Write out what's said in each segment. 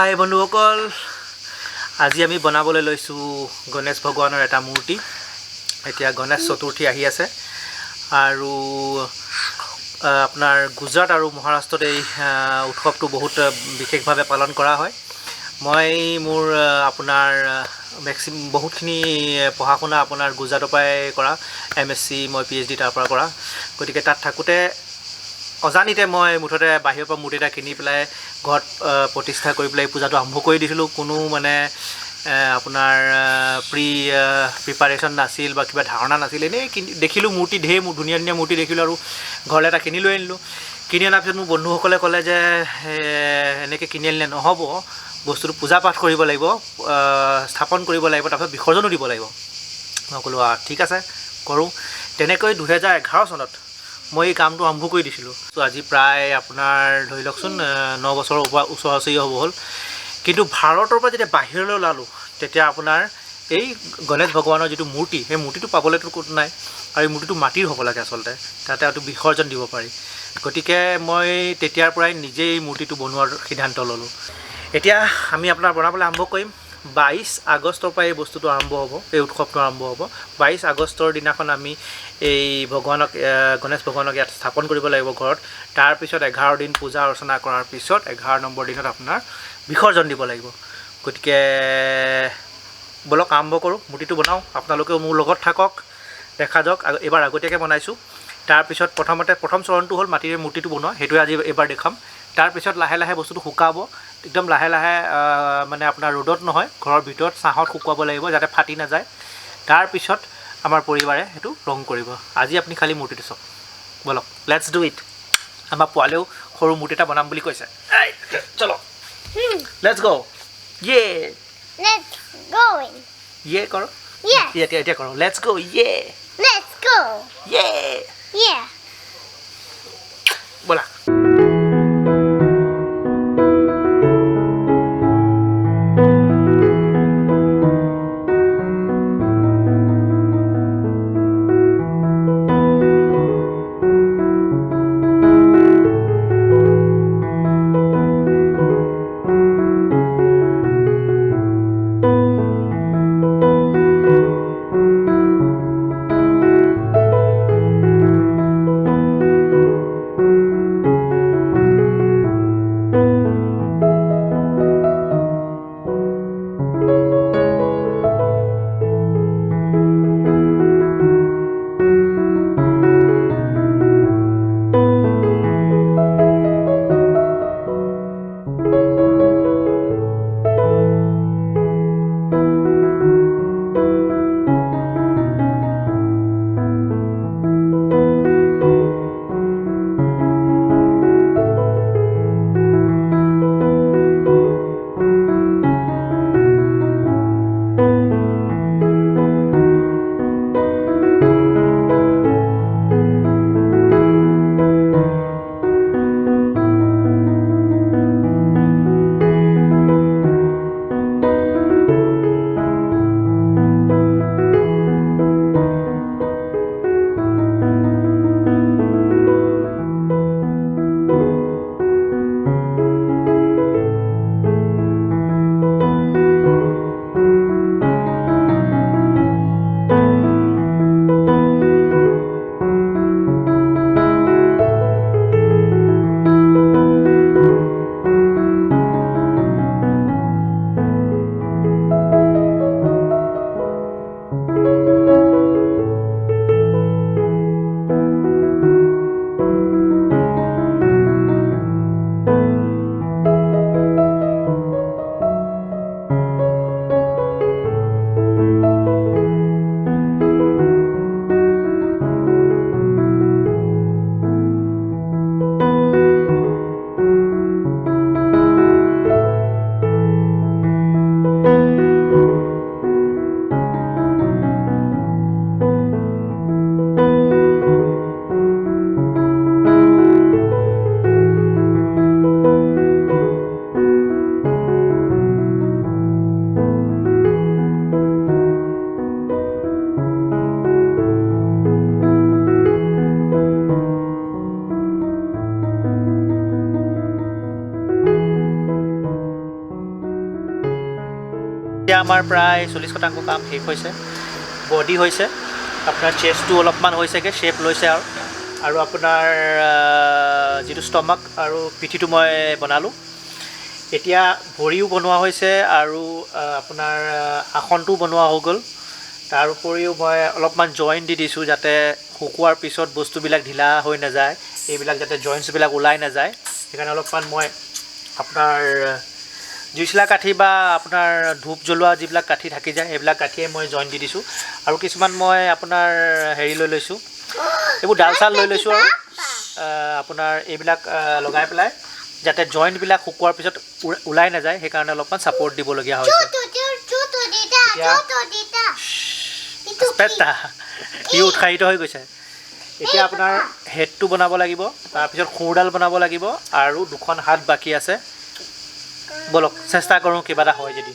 হাই বন্ধুসকল, আজি আমি বনাবলৈ লৈছোঁ গণেশ ভগৱানৰ এটা মূৰ্তি। এতিয়া গণেশ চতুৰ্থী আহি আছে আৰু আপোনাৰ গুজৰাট আৰু মহাৰাষ্ট্ৰত এই উৎসৱটো বহুত বিশেষভাৱে পালন কৰা হয়। মই মোৰ আপোনাৰ বহুতখিনি পঢ়া শুনা আপোনাৰ গুজৰাটৰ পৰাই কৰা, MSc মই PhD তাৰ পৰা কৰা। গতিকে তাত থাকোঁতে অজানিতে মই মুঠতে বাহিৰৰ পৰা মূৰ্তি এটা কিনি পেলাই ঘৰত প্ৰতিষ্ঠা কৰি পেলাই পূজাটো আৰম্ভ কৰি দিছিলোঁ। কোনো মানে আপোনাৰ প্ৰিপাৰেশ্যন নাছিল বা কিবা ধাৰণা নাছিল। এনেই দেখিলোঁ মূৰ্তি, ধুনীয়া ধুনীয়া মূৰ্তি দেখিলোঁ আৰু ঘৰলৈ এটা কিনি লৈ আনিলোঁ। কিনি অনাৰ পিছত মোৰ বন্ধুসকলে ক'লে যে এনেকৈ কিনি আনিলে নহ'ব, বস্তুটো পূজা পাঠ কৰিব লাগিব, স্থাপন কৰিব লাগিব, তাৰপিছত বিসৰ্জনো দিব লাগিব। মই ক'লোঁ ঠিক আছে কৰোঁ। তেনেকৈ 2011 চনত মই এই কামটো আৰম্ভ কৰি দিছিলোঁ। ত' আজি প্ৰায় আপোনাৰ ধৰি লওকচোন 9 বছৰৰ ওচৰা ওচৰি হ'ব হ'ল। কিন্তু ভাৰতৰ পৰা যেতিয়া বাহিৰলৈ ওলালোঁ তেতিয়া আপোনাৰ এই গণেশ ভগৱানৰ যিটো মূৰ্তি, সেই মূৰ্তিটো পাবলৈতো ক'তো নাই, আৰু এই মূৰ্তিটো মাটিৰ হ'ব লাগে আচলতে, তাতে আৰু বিসৰ্জন দিব পাৰি। গতিকে মই তেতিয়াৰ পৰাই নিজেই এই মূৰ্তিটো বনোৱাৰ সিদ্ধান্ত ল'লোঁ। এতিয়া আমি আপোনাৰ বনাবলৈ আৰম্ভ কৰিম। 22 আগষ্টৰ পৰা এই বস্তুটো আৰম্ভ হ'ব, এই উৎসৱটো আৰম্ভ হ'ব। 22 আগষ্টৰ দিনাখন আমি এই গণেশ ভগৱানক ইয়াত স্থাপন কৰিব লাগিব ঘৰত। তাৰপিছত 11 দিন পূজা অৰ্চনা কৰাৰ পিছত 11 নম্বৰ দিনত আপোনাৰ বিসৰ্জন দিব লাগিব। গতিকে ব'লক আৰম্ভ কৰোঁ, মূৰ্তিটো বনাওঁ। আপোনালোকেও মোৰ লগত থাকক, দেখা যাওক। এইবাৰ আগতীয়াকৈ বনাইছোঁ। তাৰপিছত প্ৰথম চৰণটো হ'ল মাটিৰে মূৰ্তিটো বনোৱা, সেইটোৱে আজি এইবাৰ দেখাম। তাৰপিছত লাহে লাহে বস্তুটো শুকাব, একদম লাহে লাহে মানে আপোনাৰ ৰ'দত নহয়, ঘৰৰ ভিতৰত ছাঁত শুকুৱাব লাগিব যাতে ফাটি নাযায়। তাৰপিছত আমাৰ পৰিবাৰে সেইটো ৰং কৰিব। আজি আপুনি খালী মূৰ্তিটো চাওক, ব'লক লেটছ ডু ইট। আমাৰ পোৱালেও সৰু মূৰ্তি এটা বনাম বুলি কৈছে। চলো লেটছ গ'। ইয়ে Let's going. ইয়ে কৰক। Yes. এতিয়া কৰক, লেটছ গ'। ইয়ে Let's go. ইয়ে Yeah. ব'লা। এতিয়া আমাৰ প্ৰায় 40% কাম শেষ হৈছে। বডি হৈছে, আপোনাৰ চেষ্টটো অলপমান হৈছেগৈ, শ্বেপ লৈছে আৰু আপোনাৰ যিটো ষ্টমাক আৰু পিঠিটো মই বনালোঁ। এতিয়া ভৰিও বনোৱা হৈছে আৰু আপোনাৰ আসনটোও বনোৱা হৈ গ'ল। তাৰ উপৰিও মই অলপমান জইন দি দিছোঁ যাতে শুকোৱাৰ পিছত বস্তুবিলাক ঢিলা হৈ নাযায়, এইবিলাক যাতে জইণ্টছবিলাক ওলাই নাযায়। সেইকাৰণে অলপমান মই আপোনাৰ জুইচলা কাঠি বা আপোনাৰ ধূপ জ্বলোৱা যিবিলাক কাঠি থাকি যায় সেইবিলাক কাঠিয়ে মই জইন দি দিছোঁ। আৰু কিছুমান মই আপোনাৰ হেৰি লৈ লৈছোঁ, এইবোৰ ডাল চাল লৈ লৈছোঁ আৰু আপোনাৰ এইবিলাক লগাই পেলাই যাতে জইণ্টবিলাক শুকোৱাৰ পিছত ওলাই নাযায়, সেইকাৰণে অলপমান ছাপৰ্ট দিবলগীয়া হৈছে। সি উৎসাহিত হৈ গৈছে। এতিয়া আপোনাৰ হেডটো বনাব লাগিব, তাৰপিছত খুৰডাল বনাব লাগিব আৰু 2খন হাত বাকী আছে। বলক চেষ্টা কৰোঁ কিবা এটা হয় যদি।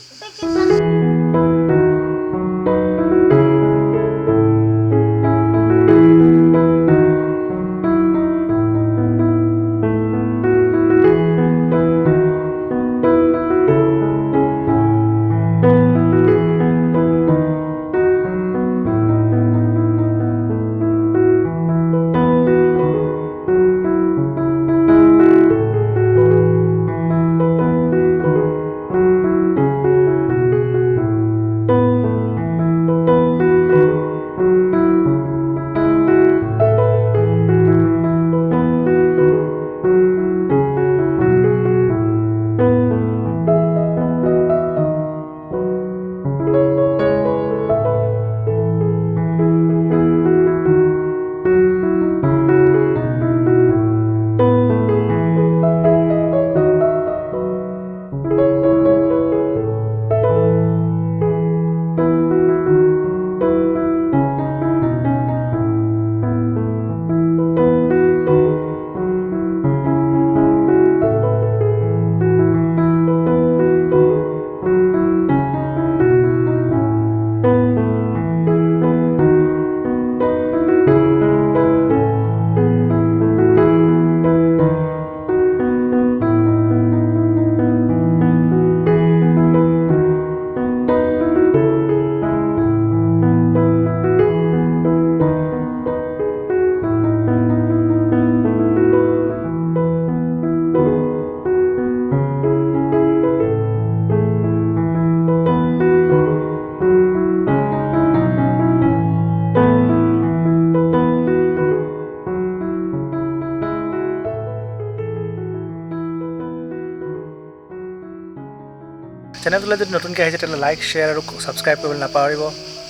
চেনেলটোলৈ যদি নতুনকৈ আহিছে তেতিয়াহ'লে লাইক, শ্বেয়াৰ আৰু ছাবস্ক্ৰাইব কৰিবলৈ নাপাহৰিব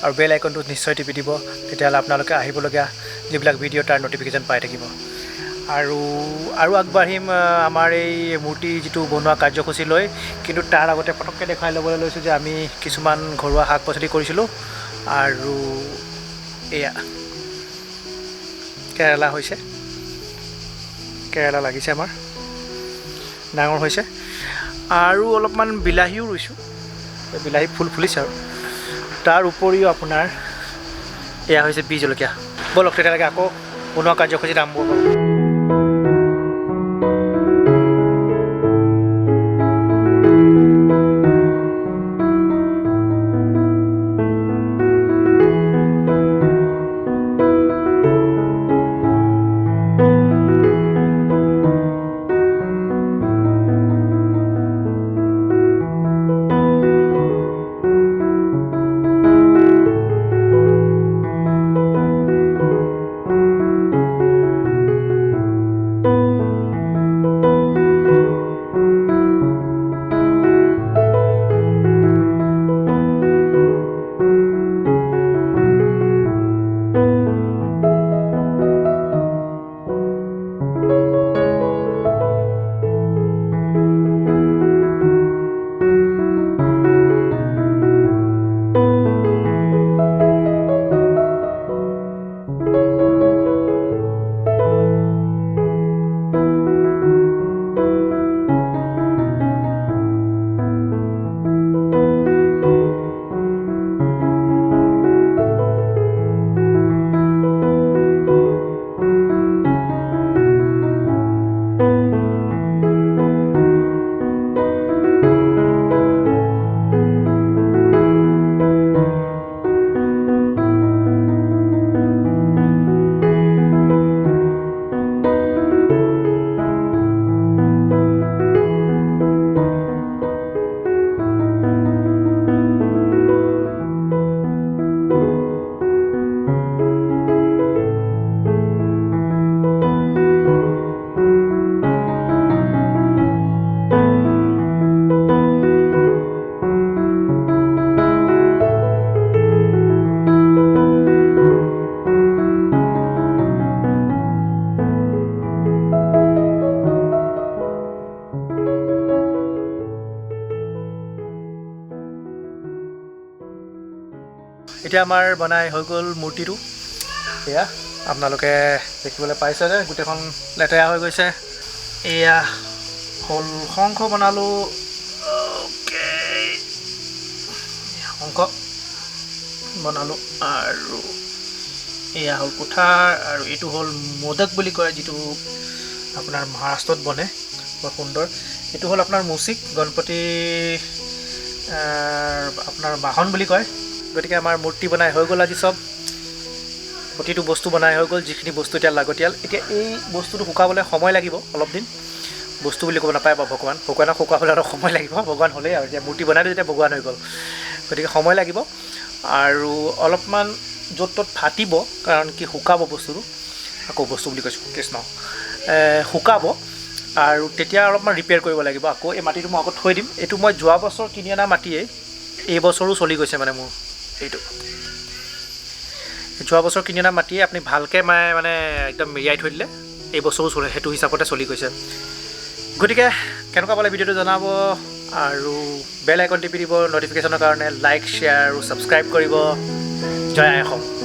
আৰু বেল আইকনটো নিশ্চয় টিপি দিব, তেতিয়াহ'লে আপোনালোকে আহিবলগীয়া যিবিলাক ভিডিঅ' তাৰ ন'টিফিকেশ্যন পাই থাকিব। আৰু আগবাঢ়িম আমাৰ এই মূৰ্তি যিটো বনোৱা কাৰ্যসূচী লৈ। কিন্তু তাৰ আগতে পটককৈ দেখুৱাই ল'বলৈ লৈছোঁ যে আমি কিছুমান ঘৰুৱা শাক পাচলি কৰিছিলোঁ আৰু এয়া কেৰেলা হৈছে, কেৰেলা লাগিছে আমাৰ, ডাঙৰ হৈছে। আৰু অলপমান বিলাহীও ৰুইছোঁ, বিলাহী ফুল ফুলিছে। আৰু তাৰ উপৰিও আপোনাৰ এয়া হৈছে বি জলকীয়া। বলক তেতিয়ালৈকে আকৌ বনোৱা কাৰ্যসূচীত আৰম্ভ কৰোঁ। এতিয়া আমাৰ বনাই হৈ গ'ল মূৰ্তিটো এয়া আপোনালোকে দেখিবলৈ পাইছে যে গোটেইখন লেতেৰা হৈ গৈছে এয়া হ'ল শংখ বনালোঁ অ'কে শংখ বনালোঁ আৰু এয়া হ'ল কুঠাৰ আৰু এইটো হ'ল মোদক বুলি কয় যিটো আপোনাৰ মহাৰাষ্ট্ৰত বনে বৰ সুন্দৰ এইটো হ'ল আপোনাৰ মুচিক গণপতি আপোনাৰ বাহন বুলি কয় গতিকে আমাৰ মূৰ্তি বনাই হৈ গ'ল আজি চব প্ৰতিটো বস্তু বনাই হৈ গ'ল যিখিনি বস্তু এতিয়া লাগতিয়াল এতিয়া এই বস্তুটো শুকাবলৈ সময় লাগিব অলপ দিন বস্তু বুলি ক'ব নাপায় বাৰু ভগৱানক শুকাবলৈ অলপ সময় লাগিব ভগৱান হ'লেই আৰু এতিয়া মূৰ্তি বনাই যেতিয়া ভগৱান হৈ গ'ল গতিকে সময় লাগিব আৰু অলপমান য'ত ত'ত ফাটিব কাৰণ কি শুকাব বস্তুটো আকৌ বস্তু বুলি কৈছোঁ কৃষ্ণ শুকাব আৰু তেতিয়া অলপমান ৰিপেয়াৰ কৰিব লাগিব আকৌ এই মাটিটো মই আকৌ থৈ দিম এইটো মই যোৱা বছৰ কিনি অনা মাটিয়েই এই বছৰো চলি গৈছে মানে মোৰ এইটো যোৱা বছৰ কিনি অনা মাটিয়ে আপুনি ভালকৈ মানে একদম মেৰিয়াই থৈ দিলে এই বছৰো চলে সেইটো হিচাপতে চলি গৈছে গতিকে কেনেকুৱা পালে ভিডিঅ'টো জনাব আৰু বেল আইকন টিপি দিব ন'টিফিকেশ্যনৰ কাৰণে লাইক শ্বেয়াৰ আৰু ছাবস্ক্ৰাইব কৰিব জয় আই অসম